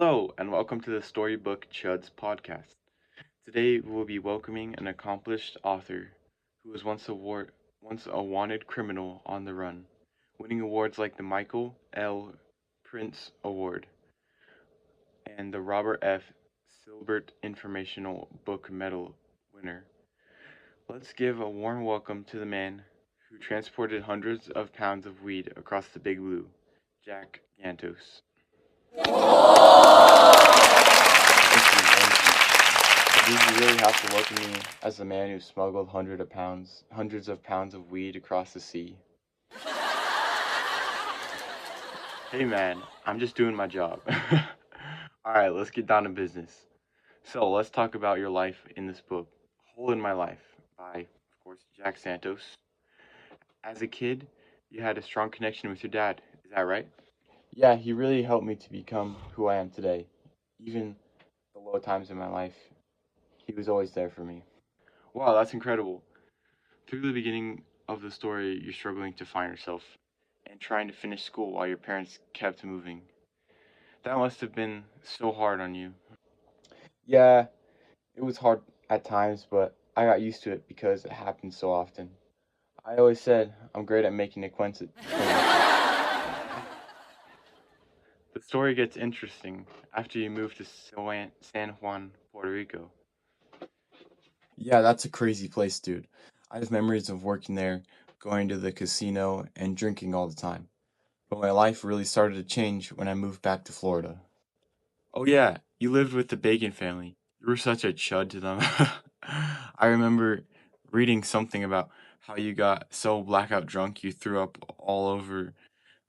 Hello, and welcome to the Storybook Chuds podcast. Today, we will be welcoming an accomplished author who was once a wanted criminal on the run, winning awards like the Michael L. Prince Award and the Robert F. Silbert Informational Book Medal winner. Let's give a warm welcome to the man who transported hundreds of pounds of weed across the Big Blue, Jack Gantos. Do you really have to welcome me as the man who smuggled hundreds of pounds of weed across the sea? Hey man, I'm just doing my job. Alright, let's get down to business. So, let's talk about your life in this book, Hole in My Life, by, of course, Jack Santos. As a kid, you had a strong connection with your dad, is that right? Yeah, he really helped me to become who I am today. Even the low times in my life, he was always there for me. Wow, that's incredible. Through the beginning of the story, you're struggling to find yourself and trying to finish school while your parents kept moving. That must have been so hard on you. Yeah, it was hard at times, but I got used to it because it happened so often. I always said I'm great at making acquaintances. The story gets interesting after you move to San Juan, Puerto Rico. Yeah, that's a crazy place, dude. I have memories of working there, going to the casino, and drinking all the time. But my life really started to change when I moved back to Florida. Oh yeah, you lived with the Bacon family. You were such a chud to them. I remember reading something about how you got so blackout drunk you threw up all over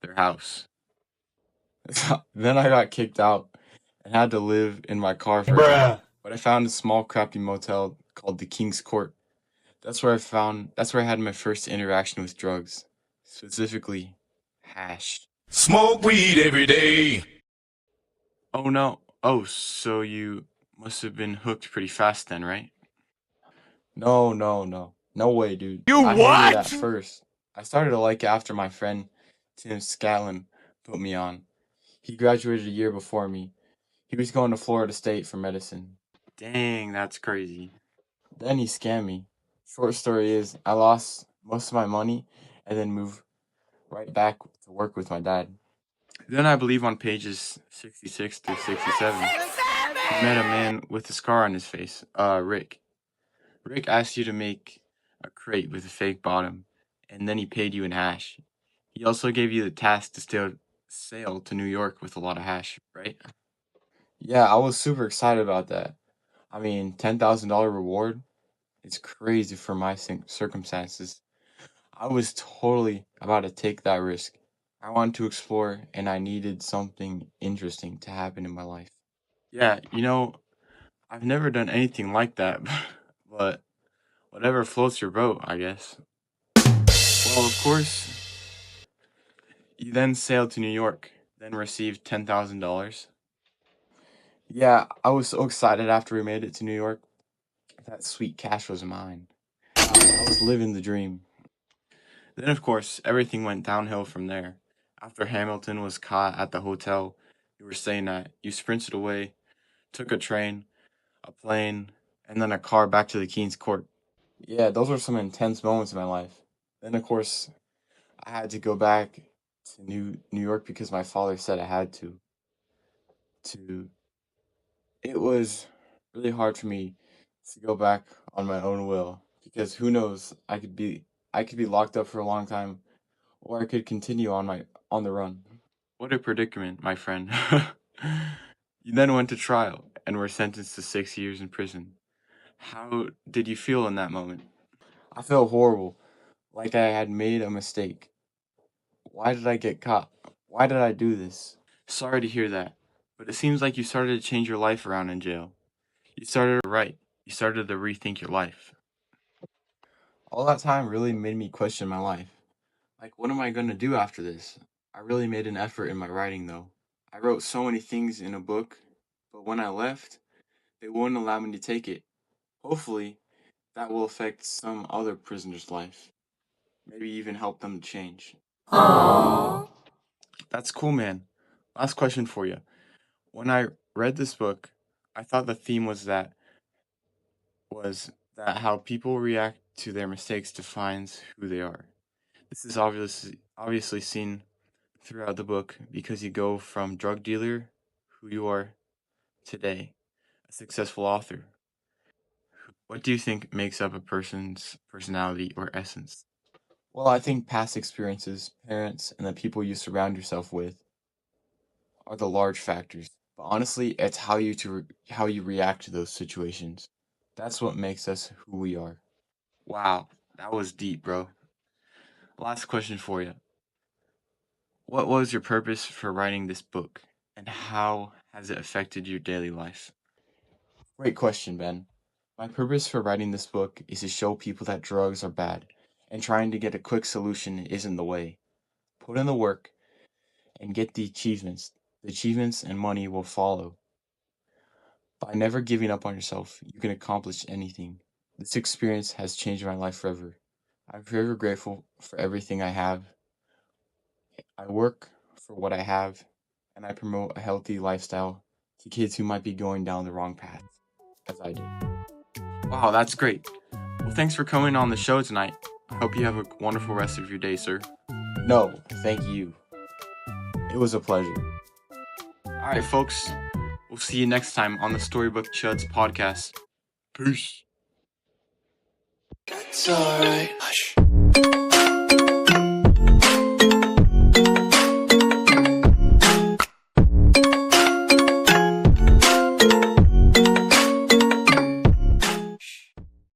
their house. Then I got kicked out and had to live in my car for a time. Bruh. But I found a small crappy motel called the King's Court. That's where I had my first interaction with drugs, specifically hash. Smoke weed every day. Oh no. Oh, so you must have been hooked pretty fast then, right? No, no, no. No way, dude. You I hated it at what? first. I started to like it after my friend Tim Scanlon put me on. He graduated a year before me. He was going to Florida State for medicine. Dang, that's crazy. Then he scammed me. Short story is, I lost most of my money and then moved right back to work with my dad. Then I believe on pages 66 through 67, you met a man with a scar on his face, Rick. Rick asked you to make a crate with a fake bottom, and then he paid you in hash. He also gave you the task to sail to New York with a lot of hash, right? Yeah, I was super excited about that. I mean, $10,000 reward? It's crazy for my circumstances. I was totally about to take that risk. I wanted to explore, and I needed something interesting to happen in my life. Yeah, I've never done anything like that, but whatever floats your boat, I guess. Well, of course, you then sailed to New York, then received $10,000. Yeah, I was so excited after we made it to New York. That sweet cash was mine. I was living the dream. Then, of course, everything went downhill from there. After Hamilton was caught at the hotel you were staying at, you sprinted away, took a train, a plane, and then a car back to the King's Court. Yeah, those were some intense moments in my life. Then, of course, I had to go back to New York because my father said I had to. To It was really hard for me to go back on my own will because who knows, I could be locked up for a long time or I could continue on the run. What a predicament, my friend. You then went to trial and were sentenced to 6 years in prison. How did you feel in that moment? I felt horrible, like I had made a mistake. Why did I get caught? Why did I do this? Sorry to hear that, but it seems like you started to change your life around in jail. You started to write. You started to rethink your life. All that time really made me question my life. Like, what am I going to do after this? I really made an effort in my writing, though. I wrote so many things in a book, but when I left, they wouldn't allow me to take it. Hopefully, that will affect some other prisoner's life. Maybe even help them to change. Aww. That's cool, man. Last question for you. When I Read this book, I thought the theme was that how people react to their mistakes defines who they are. This is obviously seen throughout the book because you go from drug dealer, who you are today, a successful author. What do you think makes up a person's personality or essence? Well, I think past experiences, parents, and the people you surround yourself with are the large factors. But honestly, it's how you react to those situations. That's what makes us who we are. Wow, that was deep, bro. Last question for you. What was your purpose for writing this book, and how has it affected your daily life? Great question, Ben. My purpose for writing this book is to show people that drugs are bad, and trying to get a quick solution isn't the way. Put in the work and get the achievements. The achievements and money will follow. By never giving up on yourself, you can accomplish anything. This experience has changed my life forever. I'm forever grateful for everything I have. I work for what I have, and I promote a healthy lifestyle to kids who might be going down the wrong path, as I did. Wow, that's great. Well, thanks for coming on the show tonight. I hope you have a wonderful rest of your day, sir. No, thank you. It was a pleasure. All right, folks. We'll see you next time on the Storybook Chuds podcast. Peace. That's alright. Hush.